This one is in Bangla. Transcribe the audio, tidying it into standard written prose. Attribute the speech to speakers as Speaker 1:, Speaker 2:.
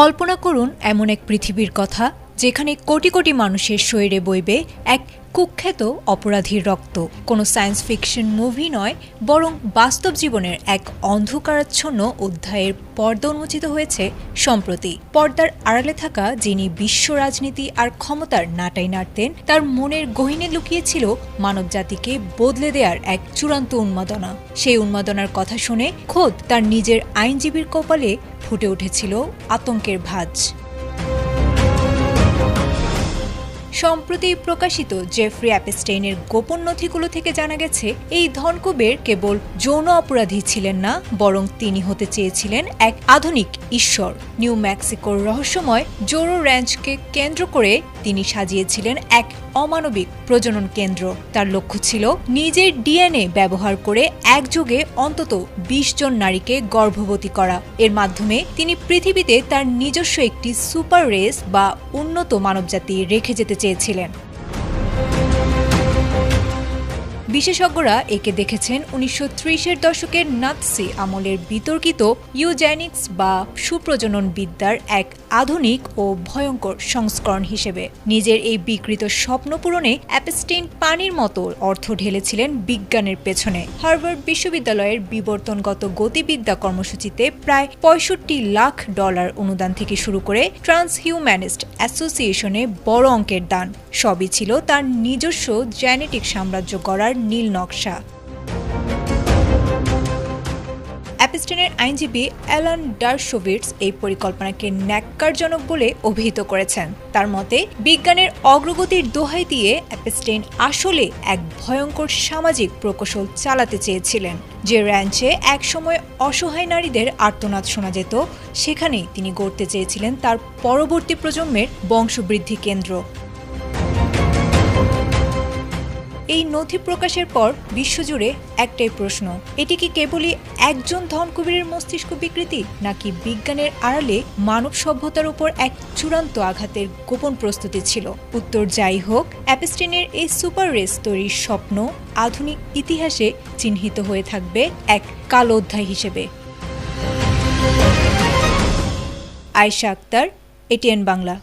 Speaker 1: কল্পনা করুন এমন এক পৃথিবীর কথা যেখানে কোটি কোটি মানুষের শরীরে বইবে এক কুখ্যাত অপরাধীর রক্ত। কোনো সায়েন্স ফিকশন মুভি নয়, বরং বাস্তব জীবনের এক অন্ধকারাচ্ছন্ন অধ্যায়ের পর্দা উন্মোচিত হয়েছে সম্প্রতি। পর্দার আড়ালে থাকা যিনি বিশ্ব রাজনীতি আর ক্ষমতার নাটাই নাড়তেন, তার মনের গহীনে লুকিয়েছিল মানবজাতিকে বদলে দেওয়ার এক চূড়ান্ত উন্মাদনা। সেই উন্মাদনার কথা শুনে খোদ তার নিজের আইনজীবীর কপালে ফুটে উঠেছিল আতঙ্কের ভাঁজ। সম্প্রতি প্রকাশিত জেফ্রি অ্যাপস্টেইনের গোপন নথিগুলো থেকে জানা গেছে, এই ধনকুবের কেবল যৌন অপরাধী ছিলেন না, বরং তিনি হতে চেয়েছিলেন এক আধুনিক ঈশ্বর। নিউ মেক্সিকোর রহস্যময় জোরো র্যাঞ্চকে কেন্দ্র করে তিনি সাজিয়েছিলেন এক অমানবিক প্রজনন কেন্দ্র। তার লক্ষ্য ছিল নিজের ডিএনএ ব্যবহার করে একযোগে অন্তত ২০ জন নারীকে গর্ভবতী করা। এর মাধ্যমে তিনি পৃথিবীতে তার নিজস্ব একটি সুপার রেস বা উন্নত মানবজাতি রেখে যেতে চেয়েছিলেন। বিশেষজ্ঞরা একে দেখেছেন ১৯৩০-এর দশকের নাৎসি আমলের বিতর্কিত ইউজেনিক্স বা সুপ্রজনন বিদ্যার এক আধুনিক ও ভয়ঙ্কর সংস্করণ হিসেবে। নিজের এই বিকৃত স্বপ্ন পূরণে অ্যাপস্টেইন পানির মতো অর্থ ঢেলেছিলেন বিজ্ঞানের পেছনে। হার্ভার্ড বিশ্ববিদ্যালয়ের বিবর্তনগত গতিবিদ্যা কর্মসূচিতে প্রায় $৬৫ লাখ অনুদান থেকে শুরু করে ট্রান্সহিউম্যানিস্ট অ্যাসোসিয়েশনে বড় অঙ্কের দান, সবই ছিল তার নিজস্ব জেনেটিক সাম্রাজ্য গড়ার নীল নকশা। অ্যাপস্টেইনের আইনজীবী অ্যালান ডারশোভিটস এই পরিকল্পনাকে ন্যাক্কারজনক বলে অভিহিত করেছেন। তার মতে, বিজ্ঞানের অগ্রগতির দোহাই দিয়ে অ্যাপস্টেইন আসলে এক ভয়ঙ্কর সামাজিক প্রকৌশল চালাতে চেয়েছিলেন। যে র্যাঞ্চে একসময় অসহায় নারীদের আর্তনাদ শোনা যেত, সেখানেই তিনি গড়তে চেয়েছিলেন তার পরবর্তী প্রজন্মের বংশবৃদ্ধি কেন্দ্র। এই নথি প্রকাশের পর বিশ্বজুড়ে একটাই প্রশ্ন, এটি কি কেবলই একজন ধনকুবেরের মস্তিষ্ক বিকৃতি, নাকি বিজ্ঞানের আড়ালে মানব সভ্যতার উপর এক চূড়ান্ত আঘাতের গোপন প্রস্তুতি ছিল? উত্তর যাই হোক, অ্যাপস্টেইনের এই সুপার রেস তৈরির স্বপ্ন আধুনিক ইতিহাসে চিহ্নিত হয়ে থাকবে এক কালো অধ্যায় হিসেবে। আয়েশা আক্তার, এটিএন বাংলা।